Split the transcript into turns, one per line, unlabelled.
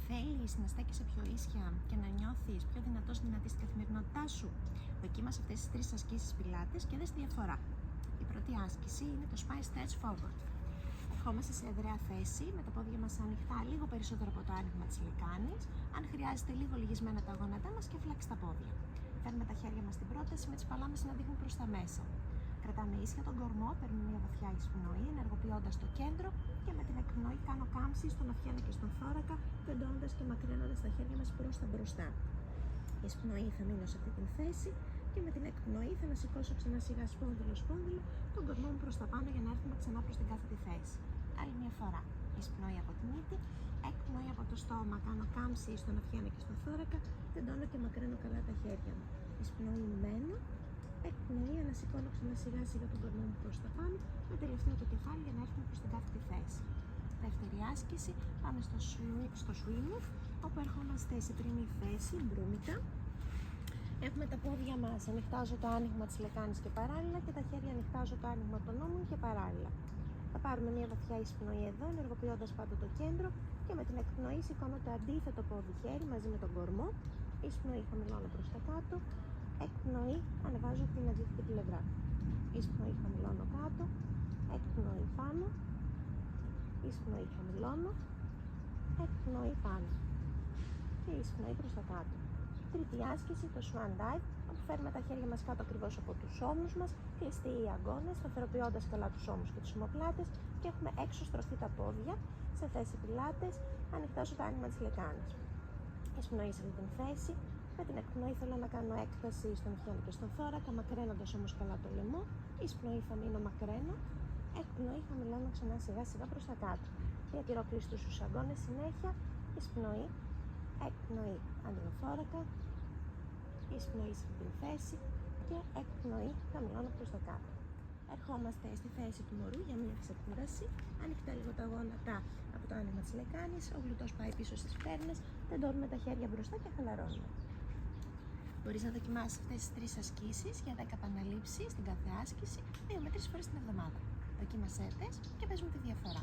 Θέλεις να στέκεσαι πιο ίσια και να νιώθεις πιο δυνατή στην καθημερινότητά σου? Δοκίμασε αυτές τις 3 ασκήσεις πιλάτες και δες τη διαφορά. Η πρώτη άσκηση είναι το Spine Stretch Forward. Ερχόμαστε σε εδραία θέση με τα πόδια μας ανοιχτά, λίγο περισσότερο από το άνοιγμα της λεκάνης. Αν χρειάζεται, λίγο λυγισμένα τα γόνατά μας και φλέξτε τα πόδια. Φέρνουμε τα χέρια μας στην πρόταση με τις παλάμες να δείχνουν προς τα μέσα. Κρατάμε ίσια τον κορμό, παίρνουμε μια βαθιά εισπνοή, ενεργοποιώντας το κέντρο και με την εκπνοή κάνω κάμψη στον αυχένα και στον θώρακα, τεντώνοντας και μακραίνοντας τα χέρια μας προς τα μπροστά. Η εισπνοή θα μείνω σε αυτή τη θέση και με την εκπνοή θα ανασηκώσω ξανά σιγά σπόνδυλο τον κορμό μου προς τα πάνω για να έρθουμε ξανά προς την κάθετη θέση. Άλλη μια φορά. Εισπνοή από τη μύτη, εκπνοή από το στόμα, κάνω κάμψη στον αυχένα και στον θώρακα, τεντώνω και μακραίνω καλά τα χέρια μου. Εισπνοή μένω. Εκπνοή, ανασηκώνω ξανά σιγά τον κορμό μου προς τα πάνω, με τελευταίο το κεφάλι για να έρθουμε προς την κάθετη θέση. Δεύτερη άσκηση, πάμε στο swing, όπου ερχόμαστε σε τρινή θέση, μπρούμητα. Έχουμε τα πόδια μας, ανοιχτάζω το άνοιγμα της λεκάνης και παράλληλα και τα χέρια ανοιχτάζω το άνοιγμα των ώμων και παράλληλα. Θα πάρουμε μια βαθιά εισπνοή εδώ, ενεργοποιώντας πάντα το κέντρο και με την εκπνοή σηκώνω το αντίθετο πόδι χέρι μαζί με τον κορμό. Εισπνοή, χαμηλώνω προς τα κάτω. Εκπνοή, ανεβάζω την αντίθετη πλευρά. Εισπνοή, χαμηλώνω κάτω. Εκπνοή πάνω. Εισπνοή, χαμηλώνω. Εκπνοή πάνω. Και εισπνοή προς τα κάτω. Τρίτη άσκηση, το Swan Dive, όπου φέρνουμε τα χέρια μας κάτω ακριβώς από τους ώμους μας, κλειστοί οι αγκώνες, σταθεροποιώντας καλά τους ώμους και τις ομοπλάτες και έχουμε έξω στροφή τα πόδια, σε θέση πιλάτες, ανοιχτάζω το άνοιγμα της λεκάνης. Εισπνοή σε αυτή την θέση. Με την εκπνοή θέλω να κάνω έκταση στον αυχένα και στον θώρακα, μακραίνοντας όμως καλά το λαιμό. Εισπνοή θα μείνω μακραίνω. Εκπνοή χαμηλώνω ξανά σιγά προς τα κάτω. Διατηρώ κλειστούς τους αγκώνες συνέχεια. Εισπνοή. Εκπνοή ανοίγω θώρακα. Εισπνοή σε αυτή την θέση. Και εκπνοή χαμηλώνω προς τα κάτω. Ερχόμαστε στη θέση του μωρού για μια ξεκούραση. Ανοιχτά λίγο τα γόνατα από το άνοιγμα της λεκάνης. Ο γλουτός πάει πίσω στις φέρνες. Τεντώνουμε τα χέρια μπροστά και χαλαρώνουμε. Μπορείς να δοκιμάσεις αυτές τις 3 ασκήσεις για 10 επαναλήψεις στην κάθε άσκηση, 2 με 3 φορές την εβδομάδα. Δοκίμασέ τες και πες μου τη διαφορά.